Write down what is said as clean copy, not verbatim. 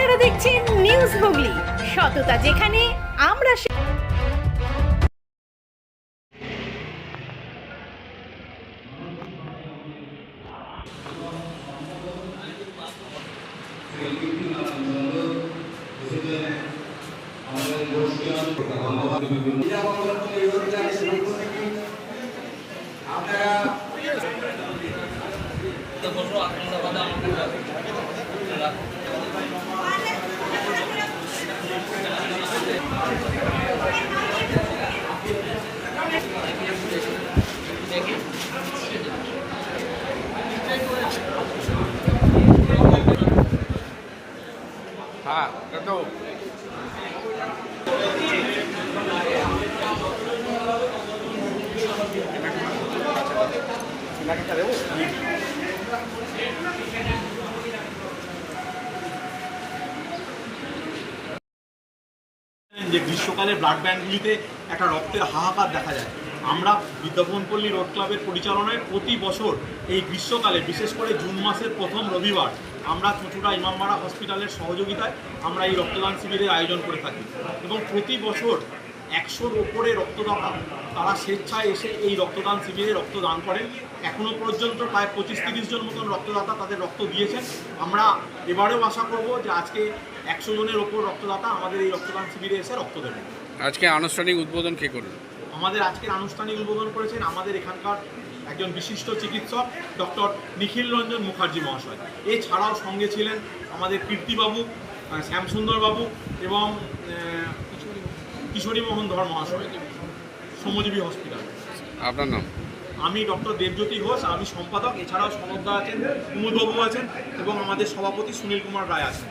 আপনারা দেখছেন নিউজ হুগলি, সততা যেখানে আমরা হ্যাঁ তো যে গ্রীষ্মকালে ব্লাড ব্যাঙ্কগুলিতে একটা রক্তের হাহাকার দেখা যায়। আমরা বিদ্যাভবনপল্লী রোড ক্লাবের পরিচালনায় প্রতি বছর এই গ্রীষ্মকালে বিশেষ করে জুন মাসের প্রথম রবিবার আমরা চুঁচুড়া ইমামবাড়া হসপিটালের সহযোগিতায় আমরা এই রক্তদান শিবিরের আয়োজন করে থাকি এবং প্রতি বছর 100-র ওপরে রক্তদাতা তারা স্বেচ্ছায় এসে এই রক্তদান শিবিরে রক্তদান করেন। এখনও পর্যন্ত প্রায় 25-30 জন মতন রক্তদাতা তাদের রক্ত দিয়েছেন। আমরা এবারেও আশা করব যে আজকে 100 জনের ওপর রক্তদাতা আমাদের এই রক্তদান শিবিরে এসে রক্ত দেবেন। আজকে আনুষ্ঠানিক উদ্বোধন কে করল? আমাদের আজকের আনুষ্ঠানিক উদ্বোধন করেছেন আমাদের এখানকার একজন বিশিষ্ট চিকিৎসক ডক্টর নিখিল রঞ্জন মুখার্জি মহাশয়। এছাড়াও সঙ্গে ছিলেন আমাদের কীর্তিবাবু, শ্যামসুন্দরবাবু এবং কিশোরী মোহন ধর মহাশয়, শ্রমজীবী হসপিটাল। আপনার নাম? আমি ডক্টর দেবজ্যোতি ঘোষ, আমি সম্পাদক। এছাড়াও সমদ্দা আছেন, কুমুদবাবু আছেন এবং আমাদের সভাপতি সুনীল কুমার রায় আছেন।